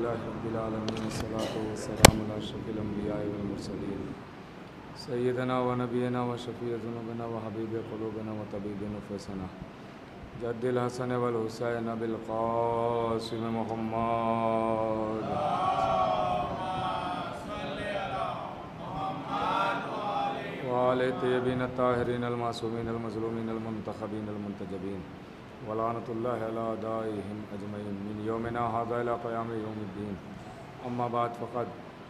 للہ رب العالمین والصلاة والسلام علی اشرف الانبیاء والمرسلین سیدنا و نبینا و شفیع ذنوبنا و حبیب قلوبنا و طبیب نفوسنا جد الحسن والحسین بالقاسم محمد وآل طیبین الطاہرین المعصومین المظلومین المنتخبین المنتجبین ولعنۃ اللہ علی اعدائہم اجمعین من یومنا ھذا الی قیام یوم الدین اما بعد فقد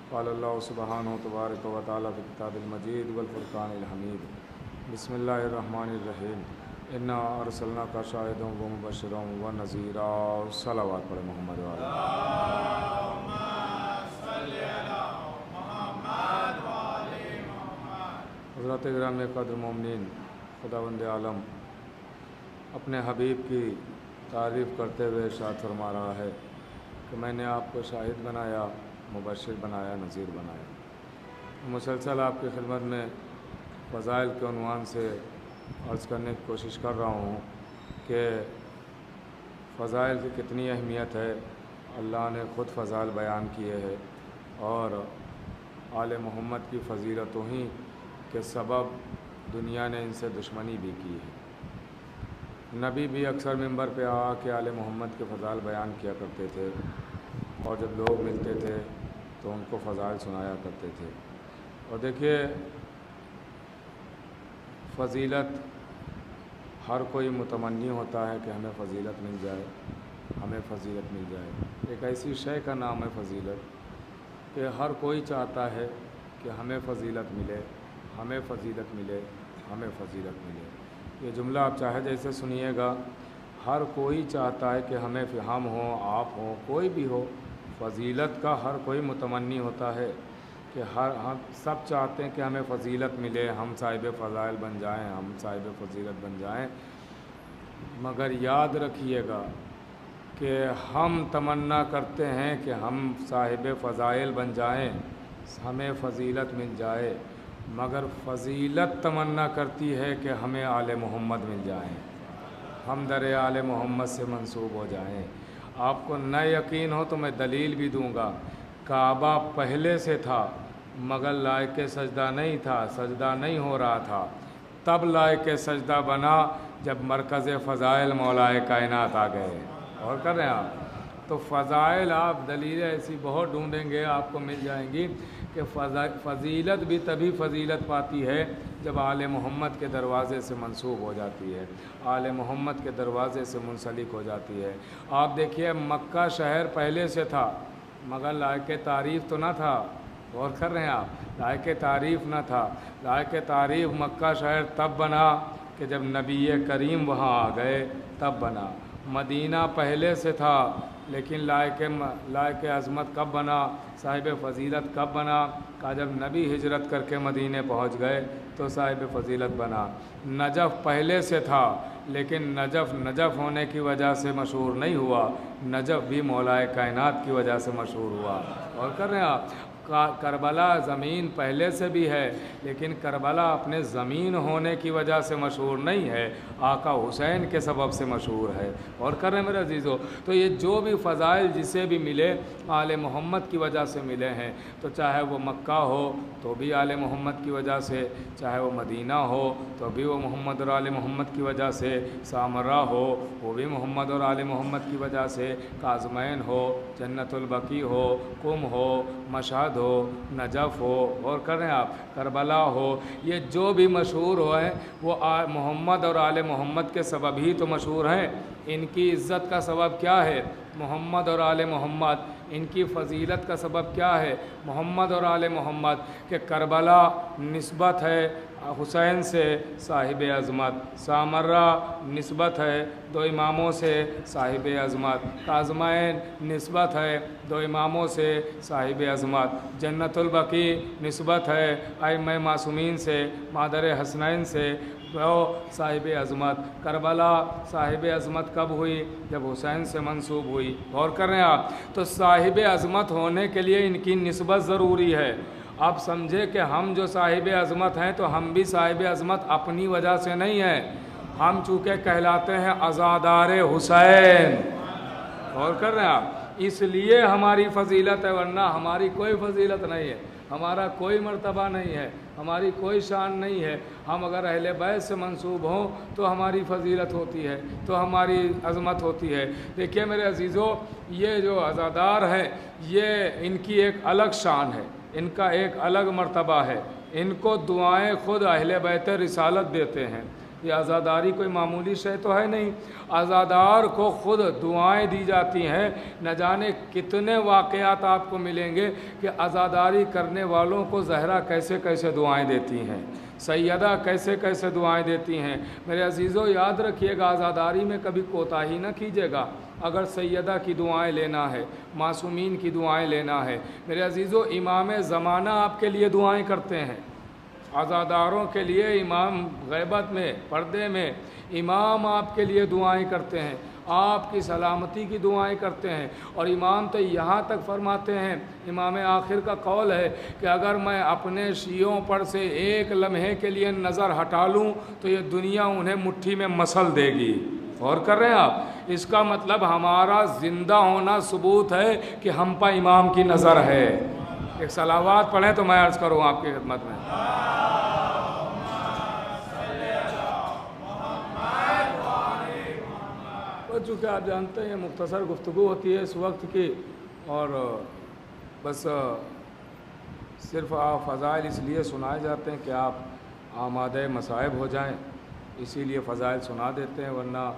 قال اللہ سبحانہ تبارک و تعالی فی کتاب المجید والفرقان الحمید بسم اللہ الرحمن الرحیم انا ارسلناک شاہدا و مبشرا و نذیرا صلوات پڑھیں محمد وعلی حضرات گرامی قدر مومنین، خداوند عالم اپنے حبیب کی تعریف کرتے ہوئے ارشاد فرما رہا ہے کہ میں نے آپ کو شاہد بنایا، مبشر بنایا، نذیر بنایا۔ مسلسل آپ کی خدمت میں فضائل کے عنوان سے عرض کرنے کی کوشش کر رہا ہوں کہ فضائل کی کتنی اہمیت ہے۔ اللہ نے خود فضائل بیان کیے ہیں اور آل محمد کی فضیلتوں ہی کے سبب دنیا نے ان سے دشمنی بھی کی ہے۔ نبی بھی اکثر منبر پہ آ کے آل محمد کے فضائل بیان کیا کرتے تھے اور جب لوگ ملتے تھے تو ان کو فضائل سنایا کرتے تھے۔ اور دیکھیے، فضیلت ہر کوئی متمنی ہوتا ہے کہ ہمیں فضیلت مل جائے، ہمیں فضیلت مل جائے۔ ایک ایسی شے کا نام ہے فضیلت کہ ہر کوئی چاہتا ہے کہ ہمیں فضیلت ملے، ہمیں فضیلت ملے، ہمیں فضیلت ملے۔ یہ جملہ آپ چاہے جیسے سنیے گا، ہر کوئی چاہتا ہے کہ ہمیں ہم ہوں، آپ ہوں، کوئی بھی ہو، فضیلت کا ہر کوئی متمنی ہوتا ہے کہ ہم سب چاہتے ہیں کہ ہمیں فضیلت ملے، ہم صاحب فضائل بن جائیں، ہم صاحب فضیلت بن جائیں۔ مگر یاد رکھیے گا کہ ہم تمنا کرتے ہیں کہ ہم صاحب فضائل بن جائیں، ہمیں فضیلت مل جائے، مگر فضیلت تمنا کرتی ہے کہ ہمیں آل محمد مل جائیں، ہم در آل محمد سے منسوب ہو جائیں۔ آپ کو نہ یقین ہو تو میں دلیل بھی دوں گا۔ کعبہ پہلے سے تھا مگر لائق سجدہ نہیں تھا، سجدہ نہیں ہو رہا تھا، تب لائق سجدہ بنا جب مرکز فضائل مولائے کائنات آ گئے۔ اور کر رہے ہیں آپ تو فضائل، آپ دلیلیں ایسی بہت ڈھونڈیں گے، آپ کو مل جائیں گی کہ فضیلت بھی تبھی فضیلت پاتی ہے جب آل محمد کے دروازے سے منسوب ہو جاتی ہے، آل محمد کے دروازے سے منسلک ہو جاتی ہے۔ آپ دیکھیے، مکہ شہر پہلے سے تھا مگر لائق تعریف تو نہ تھا۔ غور کر رہے ہیں آپ، لائق تعریف نہ تھا۔ لائق تعریف مکہ شہر تب بنا کہ جب نبی کریم وہاں آ گئے، تب بنا۔ مدینہ پہلے سے تھا لیکن لائق عظمت کب بنا، صاحب فضیلت کب بنا؟ کہ جب نبی ہجرت کر کے مدینے پہنچ گئے تو صاحب فضیلت بنا۔ نجف پہلے سے تھا لیکن نجف ہونے کی وجہ سے مشہور نہیں ہوا، نجف بھی مولائے کائنات کی وجہ سے مشہور ہوا۔ اور کر رہے ہیں آپ، کربلا زمین پہلے سے بھی ہے لیکن کربلا اپنے زمین ہونے کی وجہ سے مشہور نہیں ہے، آقا حسین کے سبب سے مشہور ہے۔ اور کر رہے ہیں میرے عزیزو، تو یہ جو بھی فضائل جسے بھی ملے آل محمد کی وجہ سے ملے ہیں، تو چاہے وہ مکہ ہو تو بھی آل محمد کی وجہ سے، چاہے وہ مدینہ ہو تو بھی وہ محمد اور آل محمد کی وجہ سے، سامرہ ہو وہ بھی محمد اور آل محمد کی وجہ سے، کاظمین ہو، جنت البقیع ہو، قم ہو، مشہد ہو، نجف ہو، اور کر رہے ہیں آپ، کربلا ہو، یہ جو بھی مشہور ہوئے وہ محمد اور آل محمد کے سبب ہی تو مشہور ہیں۔ ان کی عزت کا سبب کیا ہے؟ محمد اور آل محمد۔ ان کی فضیلت کا سبب کیا ہے؟ محمد اور آل محمد۔ کہ کربلا نسبت ہے حسین سے، صاحب عظمت، سامرہ نسبت ہے دو اماموں سے، صاحب عظمت، کاظمین نسبت ہے دو اماموں سے، صاحب عظمت، جنت البقیع نسبت ہے ائمہ معصومین سے، مادر حسنین سے، وہ صاحب عظمت۔ کربلا صاحب عظمت کب ہوئی؟ جب حسین سے منسوب ہوئی۔ غور کر رہے ہیں آپ، تو صاحب عظمت ہونے کے لیے ان کی نسبت ضروری ہے۔ آپ سمجھے کہ ہم جو صاحب عظمت ہیں تو ہم بھی صاحب عظمت اپنی وجہ سے نہیں ہیں، ہم چونکہ کہلاتے ہیں عزادار حسین۔ غور کر رہے ہیں آپ، اس لیے ہماری فضیلت ہے، ورنہ ہماری کوئی فضیلت نہیں ہے، ہمارا کوئی مرتبہ نہیں ہے، ہماری کوئی شان نہیں ہے۔ ہم اگر اہل بیت سے منسوب ہوں تو ہماری فضیلت ہوتی ہے، تو ہماری عظمت ہوتی ہے۔ دیکھیے میرے عزیزو، یہ جو عزادار ہیں یہ ان کی ایک الگ شان ہے، ان کا ایک الگ مرتبہ ہے، ان کو دعائیں خود اہل بیت رسالت دیتے ہیں۔ یہ عزاداری کوئی معمولی شے تو ہے نہیں، عزادار کو خود دعائیں دی جاتی ہیں۔ نہ جانے کتنے واقعات آپ کو ملیں گے کہ عزاداری کرنے والوں کو زہرا کیسے کیسے دعائیں دیتی ہیں، سیدہ کیسے کیسے دعائیں دیتی ہیں۔ میرے عزیزو یاد رکھیے گا، عزاداری میں کبھی کوتاہی نہ کیجیے گا۔ اگر سیدہ کی دعائیں لینا ہے، معصومین کی دعائیں لینا ہے، میرے عزیزو امام زمانہ آپ کے لیے دعائیں کرتے ہیں۔ عزاداروں کے لیے امام غیبت میں، پردے میں امام آپ کے لیے دعائیں کرتے ہیں، آپ کی سلامتی کی دعائیں کرتے ہیں۔ اور امام تو یہاں تک فرماتے ہیں، امام آخر کا قول ہے کہ اگر میں اپنے شیعوں پر سے ایک لمحے کے لیے نظر ہٹا لوں تو یہ دنیا انہیں مٹھی میں مسل دے گی۔ غور کر رہے ہیں آپ؟ اس کا مطلب ہمارا زندہ ہونا ثبوت ہے کہ ہم پر امام کی نظر ہے۔ ایک صلوات پڑھیں تو میں عرض کروں آپ کی خدمت میں۔ چونکہ آپ جانتے ہیں مختصر گفتگو ہوتی ہے اس وقت کی، اور بس صرف آپ فضائل اس لیے سنائے جاتے ہیں کہ آپ آمادہ مصائب ہو جائیں، اسی لیے فضائل سنا دیتے ہیں، ورنہ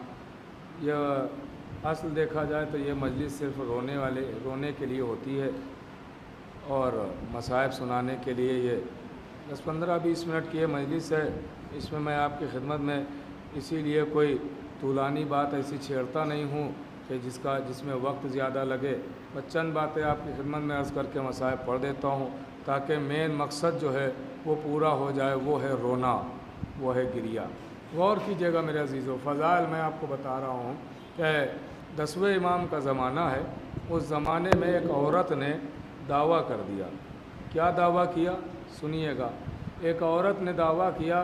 یہ اصل دیکھا جائے تو یہ مجلس صرف رونے کے لیے ہوتی ہے، اور مصائب سنانے کے لیے یہ 10-15-20 منٹ کی یہ مجلس ہے۔ اس میں میں آپ کی خدمت میں اسی لیے کوئی طولانی بات ایسی چھیڑتا نہیں ہوں کہ جس میں وقت زیادہ لگے، بس چند باتیں آپ کی خدمت میں عرض کر کے مصائب پڑھ دیتا ہوں تاکہ مین مقصد جو ہے وہ پورا ہو جائے، وہ ہے رونا، وہ ہے گریہ۔ غور کیجیے گا میرے عزیزو، فضائل میں آپ کو بتا رہا ہوں کہ 10ویں امام کا زمانہ ہے۔ اس زمانے میں ایک عورت نے دعویٰ کر دیا۔ کیا دعویٰ کیا؟ سنیے گا۔ ایک عورت نے دعویٰ کیا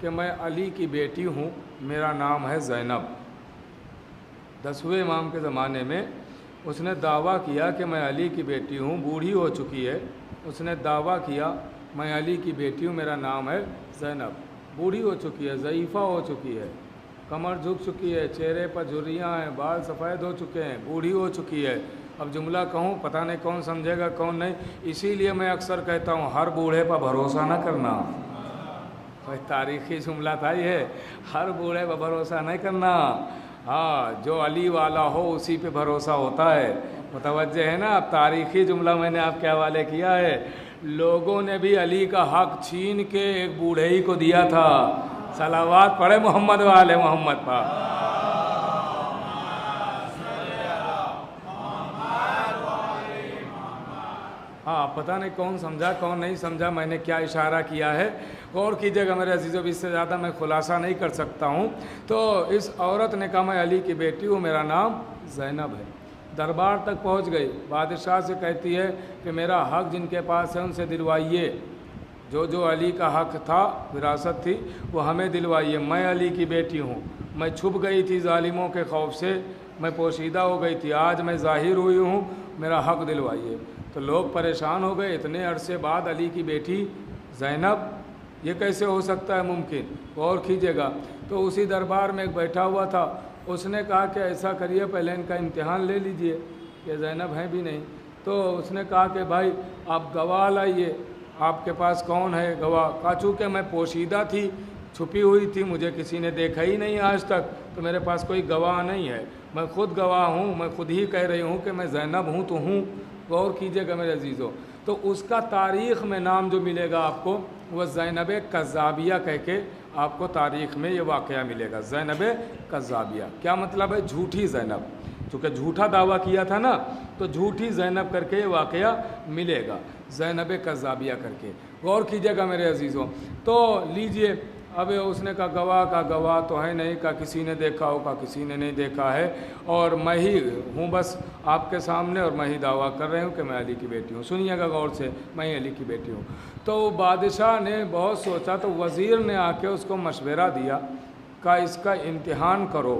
کہ میں علی کی بیٹی ہوں، میرا نام ہے زینب۔ 10ویں امام کے زمانے میں اس نے دعویٰ کیا کہ میں علی کی بیٹی ہوں، بوڑھی ہو چکی ہے، اس نے دعویٰ کیا میں علی کی بیٹی ہوں، میرا نام ہے زینب۔ بوڑھی ہو چکی ہے، ضعیفہ ہو چکی ہے، کمر جھک چکی ہے، چہرے پر جھریاں ہیں، بال سفید ہو چکے ہیں، بوڑھی ہو چکی ہے۔ اب جملہ کہوں پتہ نہیں کون سمجھے گا کون نہیں، اسی لیے میں اکثر کہتا ہوں ہر بوڑھے پر بھروسہ نہ کرنا۔ تاریخی جملہ تھا یہ، ہر بوڑھے پر بھروسہ نہیں کرنا، ہاں جو علی والا ہو اسی پہ بھروسہ ہوتا ہے۔ متوجہ ہے نا؟ اب تاریخی جملہ میں نے آپ کے حوالے کیا ہے۔ لوگوں نے بھی علی کا حق چھین کے ایک بوڑھے ہی کو دیا تھا۔ صلوات پڑھے محمد والے محمد پر۔ ہاں پتہ نہیں کون سمجھا کون نہیں سمجھا میں نے کیا اشارہ کیا ہے، غور کیجیے گا میرے عزیزو، اس سے زیادہ میں خلاصہ نہیں کر سکتا ہوں۔ تو اس عورت نے کہا میں علی کی بیٹی ہوں، میرا نام زینب ہے۔ دربار تک پہنچ گئی، بادشاہ سے کہتی ہے کہ میرا حق جن کے پاس ہے ان سے دلوائیے، جو علی کا حق تھا، وراثت تھی، وہ ہمیں دلوائیے، میں علی کی بیٹی ہوں، میں چھپ گئی تھی ظالموں کے خوف سے، میں پوشیدہ ہو گئی تھی، آج میں ظاہر ہوئی ہوں، میرا حق دلوائیے۔ تو لوگ پریشان ہو گئے، اتنے عرصے بعد علی کی بیٹی زینب، یہ کیسے ہو سکتا ہے ممکن؟ غور کیجیے گا۔ تو اسی دربار میں ایک بیٹھا ہوا تھا، اس نے کہا کہ ایسا کریے پہلے ان کا امتحان لے لیجئے، یہ زینب ہیں بھی نہیں۔ تو اس نے کہا کہ بھائی آپ گواہ لائیے، آپ کے پاس کون ہے گواہ؟ کہا چونکہ میں پوشیدہ تھی، چھپی ہوئی تھی، مجھے کسی نے دیکھا ہی نہیں آج تک، تو میرے پاس کوئی گواہ نہیں ہے، میں خود گواہ ہوں، میں خود ہی کہہ رہی ہوں کہ میں زینب ہوں تو ہوں۔ غور کیجیے گا میرے عزیزو، تو اس کا تاریخ میں نام جو ملے گا آپ کو وہ زینب کذابیہ کہہ کے آپ کو تاریخ میں یہ واقعہ ملے گا، زینب کذابیہ۔ کیا مطلب ہے؟ جھوٹی زینب، چونکہ جھوٹا دعویٰ کیا تھا نا، تو جھوٹی زینب کر کے یہ واقعہ ملے گا، زینب کذابیہ کر کے۔ غور کیجیے گا میرے عزیزو، تو لیجئے اب اس نے کہا گواہ کا گواہ تو ہے نہیں، کا کسی نے دیکھا ہو، کا کسی نے نہیں دیکھا ہے، اور میں ہی ہوں بس آپ کے سامنے، اور میں ہی دعویٰ کر رہی ہوں کہ میں علی کی بیٹی ہوں۔ سنیے گا غور سے، میں ہی علی کی بیٹی ہوں۔ تو بادشاہ نے بہت سوچا، تو وزیر نے آ کے اس کو مشورہ دیا کہ اس کا امتحان کرو،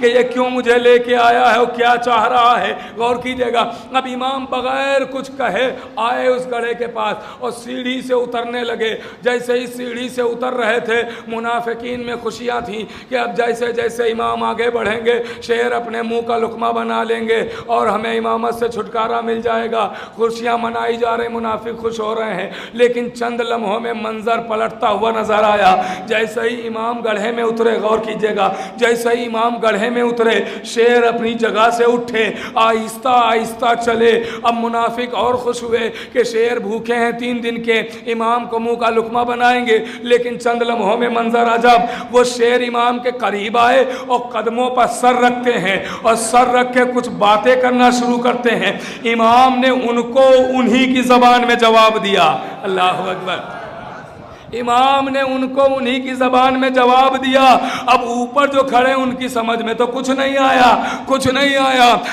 کہ یہ کیوں مجھے لے کے آیا ہے اور کیا چاہ رہا ہے. غور کیجیے گا. اب امام بغیر کچھ کہے آئے اس گڑھے کے پاس اور سیڑھی سے اترنے لگے. جیسے ہی سیڑھی سے اتر رہے تھے منافقین میں خوشیاں تھیں کہ اب جیسے جیسے امام آگے بڑھیں گے شیر اپنے منہ کا لقمہ بنا لیں گے اور ہمیں امامت سے چھٹکارا مل جائے گا. خوشیاں منائی جا رہے، منافق خوش ہو رہے ہیں، لیکن چند لمحوں میں منظر پلٹتا ہوا نظر آیا. جیسے ہی امام گڑھے میں اترے، غور کیجیے گا، جیسے ہی امام گڑھے میں اترے شیر اپنی جگہ سے اٹھے، آہستہ آہستہ چلے. اب منافق اور خوش ہوئے کہ شیر بھوکے ہیں 3 دن کے، امام کو منہ کا لقمہ بنائیں گے. لیکن چند لمحوں میں منظر عجب، وہ شیر امام کے قریب آئے اور قدموں پر سر رکھتے ہیں اور سر رکھ کے کچھ باتیں کرنا شروع کرتے ہیں. امام نے ان کو انہی کی زبان میں جواب دیا. اللہ اکبر. امام نے ان کو انہی کی زبان میں جواب دیا. اب اوپر جو کھڑے ان کی سمجھ میں تو کچھ نہیں آیا.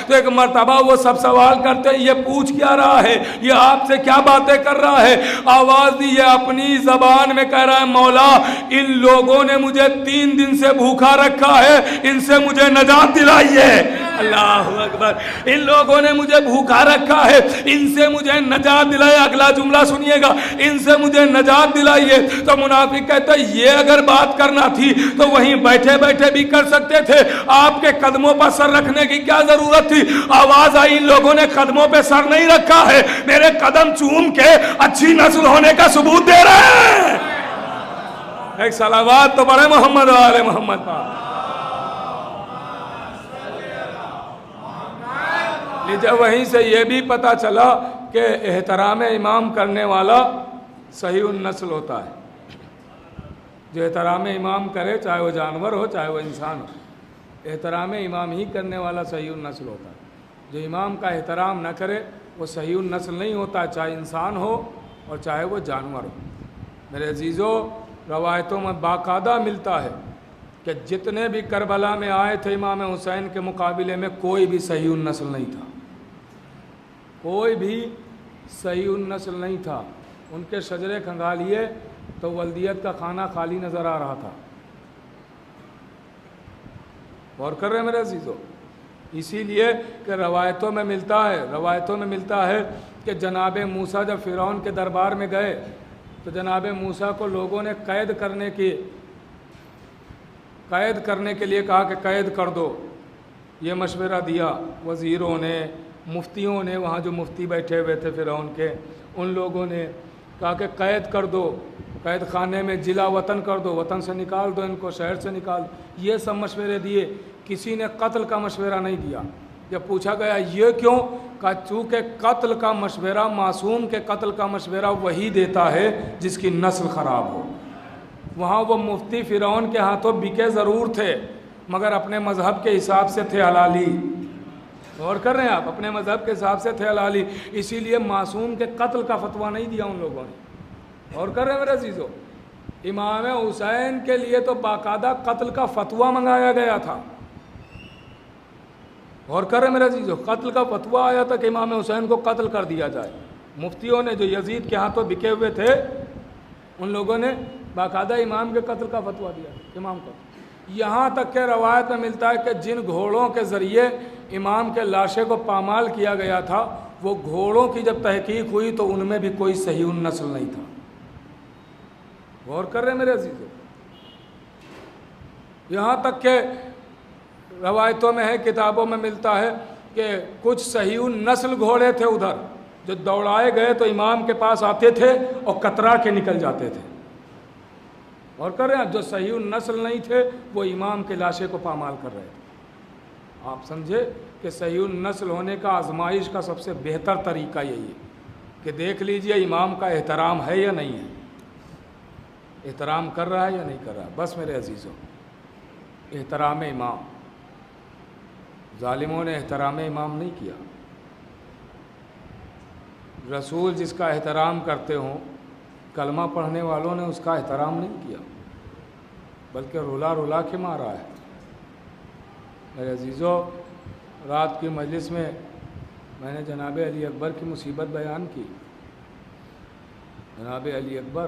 تو ایک مرتبہ وہ سب سوال کرتے ہیں یہ پوچھ کیا رہا ہے، یہ آپ سے کیا باتیں کر رہا ہے. آواز دی، یہ اپنی زبان میں کہہ رہا ہے مولا ان لوگوں نے مجھے 3 دن سے بھوکا رکھا ہے، ان سے مجھے نجات دلائیے. اللہ اکبر. ان لوگوں نے مجھے بھوکا رکھا ہے، ان سے مجھے نجات دلائیے. اگلا جملہ سنیے گا، ان سے مجھے نجات دلائیے. تو منافق کہتا ہے یہ اگر بات کرنا تھی تو وہیں بیٹھے بیٹھے بھی کر سکتے تھے، آپ کے قدموں پر سر رکھنے کی کیا ضرورت تھی. آواز آئی ان لوگوں نے قدموں پہ سر نہیں رکھا ہے، میرے قدم چوم کے اچھی نسل ہونے کا ثبوت دے رہے ہیں. ایک صلوات تو پڑھے محمد و آل محمد پر. جب وہیں سے یہ بھی پتا چلا کہ احترام امام کرنے والا صحیح النسل ہوتا ہے. جو احترام امام کرے چاہے وہ جانور ہو چاہے وہ انسان ہو، احترام امام ہی کرنے والا صحیح النسل ہوتا ہے. جو امام کا احترام نہ کرے وہ صحیح النسل نہیں ہوتا، چاہے انسان ہو اور چاہے وہ جانور ہو. میرے عزیزو، روایتوں میں باقاعدہ ملتا ہے کہ جتنے بھی کربلا میں آئے تھے امام حسین کے مقابلے میں کوئی بھی صحیح النسل نہیں تھا، کوئی بھی صحیح النسل نہیں تھا. ان کے شجرے کھنگالیے تو ولدیت کا کھانا خالی نظر آ رہا تھا. غور کر رہے ہیں میرے عزیزو. اسی لیے کہ روایتوں میں ملتا ہے کہ جناب موسیٰ جب فرعون کے دربار میں گئے تو جناب موسیٰ کو لوگوں نے قید کرنے کے لیے کہا کہ قید کر دو. یہ مشورہ دیا وزیروں نے، مفتیوں نے، وہاں جو مفتی بیٹھے ہوئے تھے فرعون کے، ان لوگوں نے کہا کہ قید کر دو، قید خانے میں جلا وطن کر دو، وطن سے نکال دو، ان کو شہر سے نکال. یہ سب مشورے دیے، کسی نے قتل کا مشورہ نہیں دیا. جب پوچھا گیا یہ کیوں، کہا چونکہ قتل کا مشورہ، معصوم کے قتل کا مشورہ وہی دیتا ہے جس کی نسل خراب ہو. وہاں وہ مفتی فرعون کے ہاتھوں بکے ضرور تھے مگر اپنے مذہب کے حساب سے تھے حلالی. غور کر رہے ہیں آپ، اپنے مذہب کے حساب سے تھے حلالی، اسی لیے معصوم کے قتل کا فتویٰ نہیں دیا ان لوگوں نے. غور کر رہے ہیں میرے عزیزو. امام حسین کے لیے تو باقاعدہ قتل کا فتویٰ منگایا گیا تھا. غور کر رہے ہیں میرے عزیزو، قتل کا فتویٰ آیا تھا کہ امام حسین کو قتل کر دیا جائے. مفتیوں نے جو یزید کے ہاتھوں بکے ہوئے تھے ان لوگوں نے باقاعدہ امام کے قتل کا فتویٰ دیا امام کو. یہاں تک کہ روایت میں ملتا ہے کہ جن گھوڑوں کے ذریعے امام کے لاشے کو پامال کیا گیا تھا وہ گھوڑوں کی جب تحقیق ہوئی تو ان میں بھی کوئی صحیح النسل نہیں تھا. غور کر رہے ہیں میرے عزیزو. یہاں تک کہ روایتوں میں ہے، کتابوں میں ملتا ہے کہ کچھ صحیح النسل گھوڑے تھے ادھر جو دوڑائے گئے تو امام کے پاس آتے تھے اور کترا کے نکل جاتے تھے. اور کر رہے ہیں جو صحیح النسل نہیں تھے وہ امام کے لاشے کو پامال کر رہے تھے. آپ سمجھے کہ صحیح النسل ہونے کا آزمائش کا سب سے بہتر طریقہ یہی ہے کہ دیکھ لیجئے امام کا احترام ہے یا نہیں ہے، احترام کر رہا ہے یا نہیں کر رہا. بس میرے عزیزوں، احترام امام، ظالموں نے احترام امام نہیں کیا. رسول جس کا احترام کرتے ہوں، کلمہ پڑھنے والوں نے اس کا احترام نہیں کیا بلکہ رولا رولا کے مارا ہے. میرے عزیزو، رات کی مجلس میں میں نے جناب علی اکبر کی مصیبت بیان کی. جناب علی اکبر